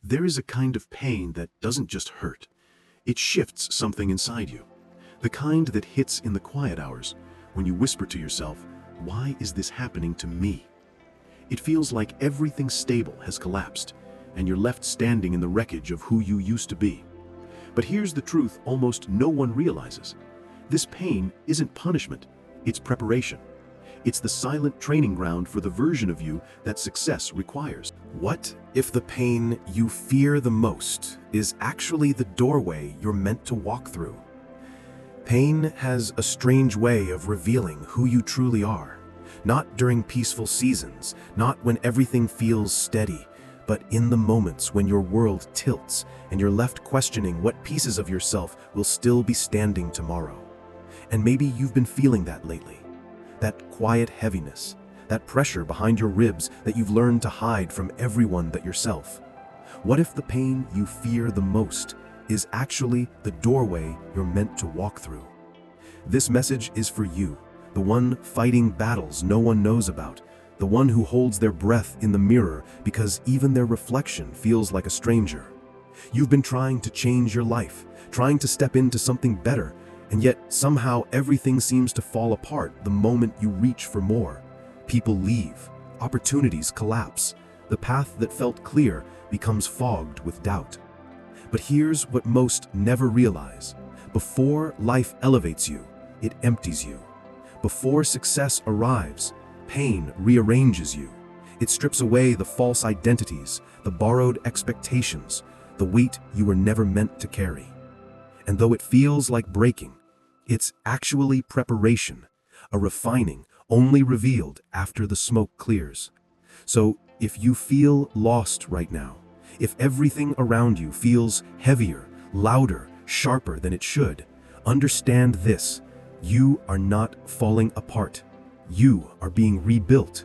There is a kind of pain that doesn't just hurt. It shifts something inside you. The kind that hits in the quiet hours, when you whisper to yourself, "Why is this happening to me?" It feels like everything stable has collapsed, and you're left standing in the wreckage of who you used to be. But here's the truth almost no one realizes. This pain isn't punishment, it's preparation. It's the silent training ground for the version of you that success requires. What if the pain you fear the most is actually the doorway you're meant to walk through? Pain has a strange way of revealing who you truly are. Not during peaceful seasons, not when everything feels steady, but in the moments when your world tilts and you're left questioning what pieces of yourself will still be standing tomorrow. And maybe you've been feeling that lately. That quiet heaviness, that pressure behind your ribs that you've learned to hide from everyone but yourself. What if the pain you fear the most is actually the doorway you're meant to walk through? This message is for you, the one fighting battles no one knows about, the one who holds their breath in the mirror because even their reflection feels like a stranger. You've been trying to change your life, trying to step into something better, and yet somehow everything seems to fall apart the moment you reach for more. People leave, opportunities collapse, the path that felt clear becomes fogged with doubt. But here's what most never realize. Before life elevates you, it empties you. Before success arrives, pain rearranges you. It strips away the false identities, the borrowed expectations, the weight you were never meant to carry. And though it feels like breaking, it's actually preparation, a refining only revealed after the smoke clears. So if you feel lost right now, if everything around you feels heavier, louder, sharper than it should, understand this: you are not falling apart. You are being rebuilt.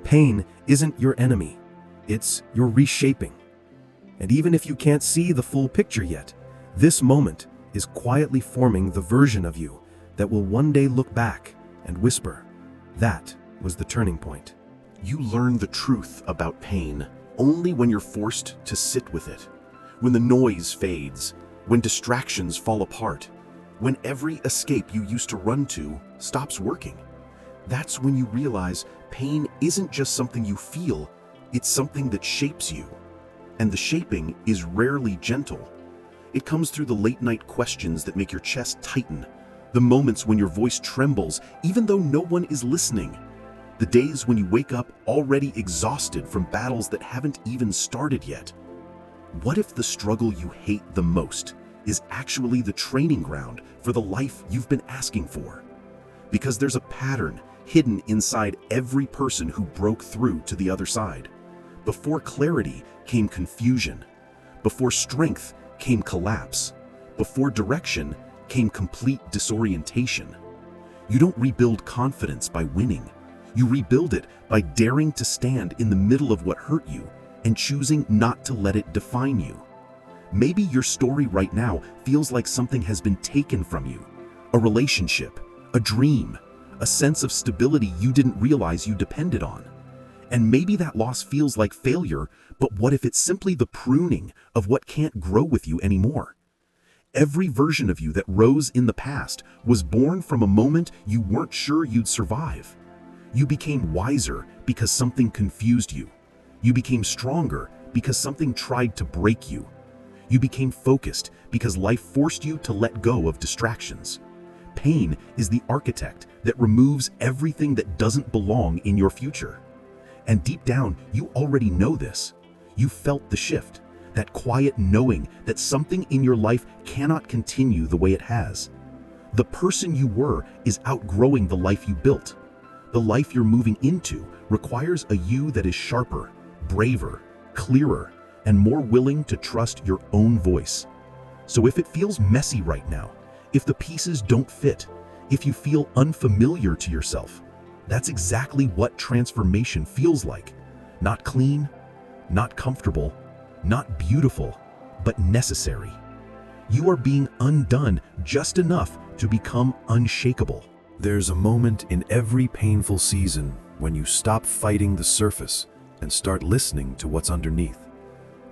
Pain isn't your enemy. It's your reshaping. And even if you can't see the full picture yet, this moment is quietly forming the version of you that will one day look back and whisper, "That was the turning point." You learn the truth about pain only when you're forced to sit with it, when the noise fades, when distractions fall apart, when every escape you used to run to stops working. That's when you realize pain isn't just something you feel, it's something that shapes you. And the shaping is rarely gentle. It comes through the late-night questions that make your chest tighten, the moments when your voice trembles even though no one is listening, the days when you wake up already exhausted from battles that haven't even started yet. What if the struggle you hate the most is actually the training ground for the life you've been asking for? Because there's a pattern hidden inside every person who broke through to the other side. Before clarity came confusion. Before strength came collapse. Before direction came complete disorientation. You don't rebuild confidence by winning. You rebuild it by daring to stand in the middle of what hurt you and choosing not to let it define you. Maybe your story right now feels like something has been taken from you. A relationship, a dream, a sense of stability you didn't realize you depended on. And maybe that loss feels like failure, but what if it's simply the pruning of what can't grow with you anymore? Every version of you that rose in the past was born from a moment you weren't sure you'd survive. You became wiser because something confused you. You became stronger because something tried to break you. You became focused because life forced you to let go of distractions. Pain is the architect that removes everything that doesn't belong in your future. And deep down, you already know this. You felt the shift, that quiet knowing that something in your life cannot continue the way it has. The person you were is outgrowing the life you built. The life you're moving into requires a you that is sharper, braver, clearer, and more willing to trust your own voice. So if it feels messy right now, if the pieces don't fit, if you feel unfamiliar to yourself, that's exactly what transformation feels like. Not clean, not comfortable, not beautiful, but necessary. You are being undone just enough to become unshakable. There's a moment in every painful season when you stop fighting the surface and start listening to what's underneath.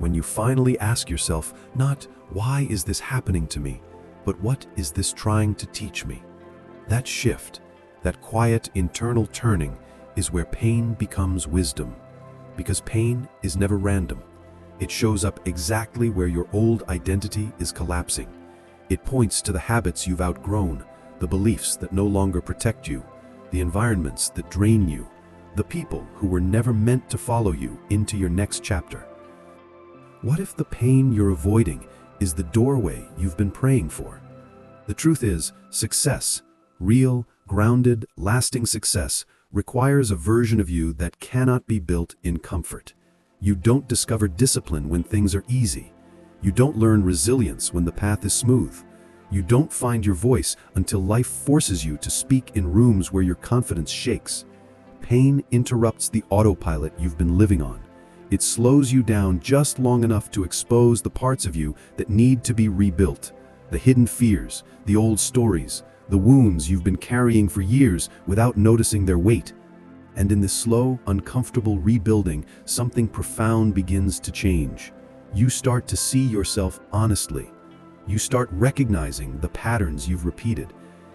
when you finally ask yourself, not why is this happening to me, but what is this trying to teach me? That shift, that quiet internal turning, is where pain becomes wisdom. Because pain is never random. It shows up exactly where your old identity is collapsing. It points to the habits you've outgrown, the beliefs that no longer protect you, the environments that drain you, the people who were never meant to follow you into your next chapter. What if the pain you're avoiding is the doorway you've been praying for? The truth is, success, real, grounded, lasting success, requires a version of you that cannot be built in comfort. You don't discover discipline when things are easy. You don't learn resilience when the path is smooth. You don't find your voice until life forces you to speak in rooms where your confidence shakes. Pain interrupts the autopilot you've been living on. It slows you down just long enough to expose the parts of you that need to be rebuilt. The hidden fears, the old stories, the wounds you've been carrying for years without noticing their weight. And in this slow, uncomfortable rebuilding, something profound begins to change. You start to see yourself honestly. You start recognizing the patterns you've repeated.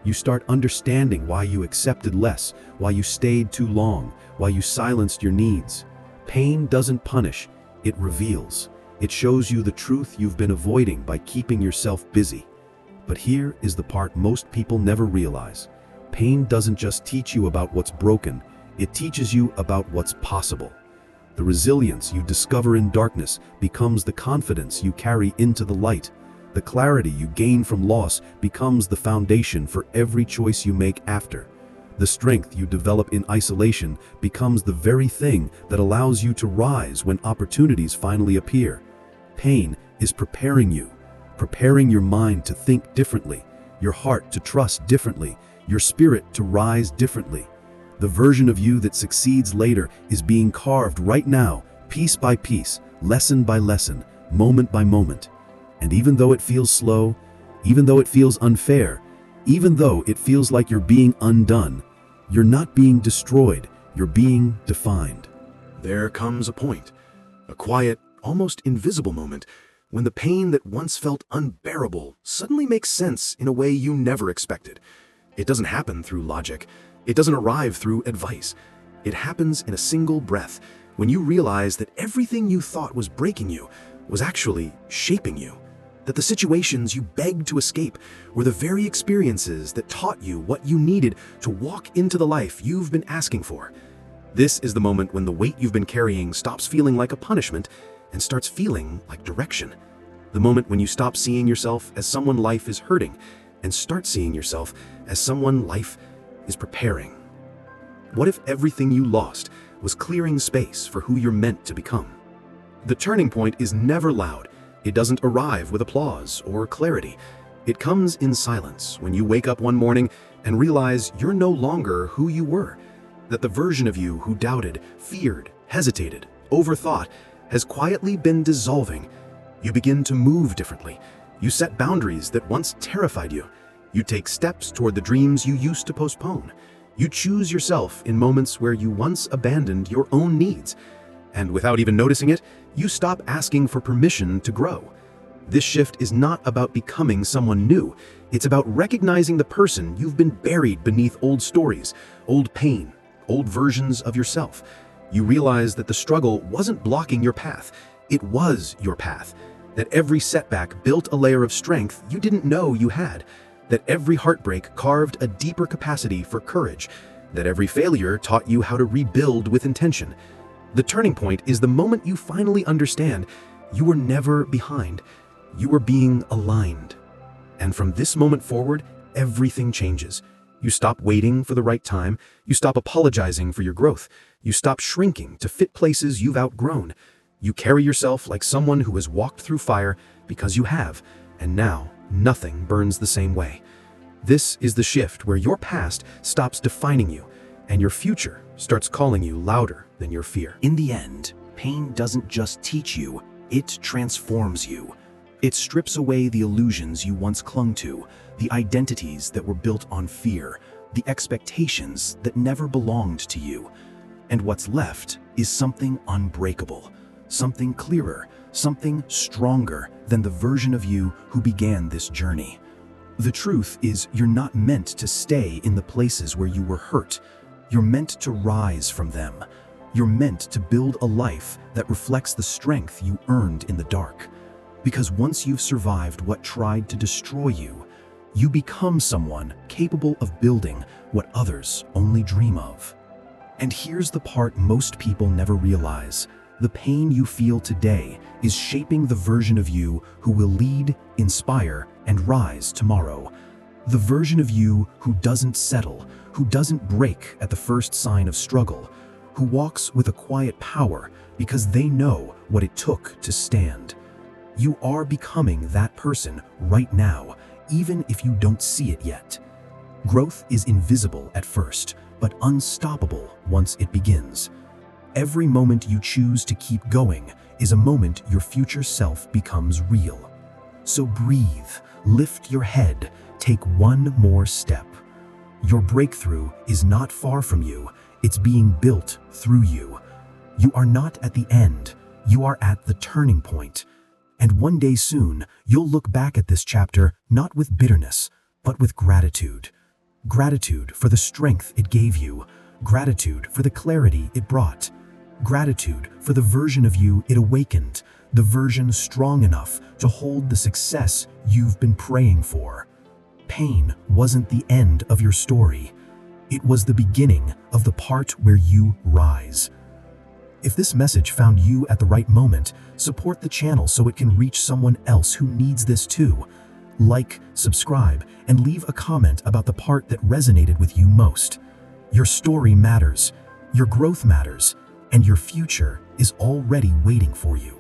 You start understanding why you accepted less, why you stayed too long, why you silenced your needs. Pain doesn't punish, it reveals. It shows you the truth you've been avoiding by keeping yourself busy. But here is the part most people never realize. Pain doesn't just teach you about what's broken, it teaches you about what's possible. The resilience you discover in darkness becomes the confidence you carry into the light. The clarity you gain from loss becomes the foundation for every choice you make after. The strength you develop in isolation becomes the very thing that allows you to rise when opportunities finally appear. Pain is preparing you, preparing your mind to think differently, your heart to trust differently, your spirit to rise differently. The version of you that succeeds later is being carved right now, piece by piece, lesson by lesson, moment by moment. And even though it feels slow, even though it feels unfair, even though it feels like you're being undone, you're not being destroyed, you're being defined. There comes a point, a quiet, almost invisible moment, when the pain that once felt unbearable suddenly makes sense in a way you never expected. It doesn't happen through logic. It doesn't arrive through advice. It happens in a single breath, when you realize that everything you thought was breaking you was actually shaping you. That the situations you begged to escape were the very experiences that taught you what you needed to walk into the life you've been asking for. This is the moment when the weight you've been carrying stops feeling like a punishment and starts feeling like direction. The moment when you stop seeing yourself as someone life is hurting and start seeing yourself as someone life is preparing. What if everything you lost was clearing space for who you're meant to become? The turning point is never loud. It doesn't arrive with applause or clarity. It comes in silence when you wake up one morning and realize you're no longer who you were. That the version of you who doubted, feared, hesitated, overthought has quietly been dissolving. You begin to move differently. You set boundaries that once terrified you. You take steps toward the dreams you used to postpone. You choose yourself in moments where you once abandoned your own needs. And without even noticing it, you stop asking for permission to grow. This shift is not about becoming someone new. It's about recognizing the person you've been buried beneath old stories, old pain, old versions of yourself. You realize that the struggle wasn't blocking your path. It was your path. That every setback built a layer of strength you didn't know you had. That every heartbreak carved a deeper capacity for courage. That every failure taught you how to rebuild with intention. The turning point is the moment you finally understand you were never behind. You were being aligned. And from this moment forward, everything changes. You stop waiting for the right time. You stop apologizing for your growth. You stop shrinking to fit places you've outgrown. You carry yourself like someone who has walked through fire because you have, and now nothing burns the same way. This is the shift where your past stops defining you, and your future starts calling you louder than your fear. In the end, pain doesn't just teach you, it transforms you. It strips away the illusions you once clung to, the identities that were built on fear, the expectations that never belonged to you. And what's left is something unbreakable, something clearer, something stronger than the version of you who began this journey. The truth is, you're not meant to stay in the places where you were hurt. You're meant to rise from them. You're meant to build a life that reflects the strength you earned in the dark. Because once you've survived what tried to destroy you, you become someone capable of building what others only dream of. And here's the part most people never realize. The pain you feel today is shaping the version of you who will lead, inspire, and rise tomorrow. The version of you who doesn't settle, who doesn't break at the first sign of struggle, who walks with a quiet power because they know what it took to stand. You are becoming that person right now, even if you don't see it yet. Growth is invisible at first, but unstoppable once it begins. Every moment you choose to keep going is a moment your future self becomes real. So breathe, lift your head, take one more step. Your breakthrough is not far from you, it's being built through you. You are not at the end, you are at the turning point. And one day soon, you'll look back at this chapter not with bitterness, but with gratitude. Gratitude for the strength it gave you, gratitude for the clarity it brought, gratitude for the version of you it awakened, the version strong enough to hold the success you've been praying for. Pain wasn't the end of your story. It was the beginning of the part where you rise. If this message found you at the right moment, support the channel so it can reach someone else who needs this too. Like, subscribe, and leave a comment about the part that resonated with you most. Your story matters, your growth matters, and your future is already waiting for you.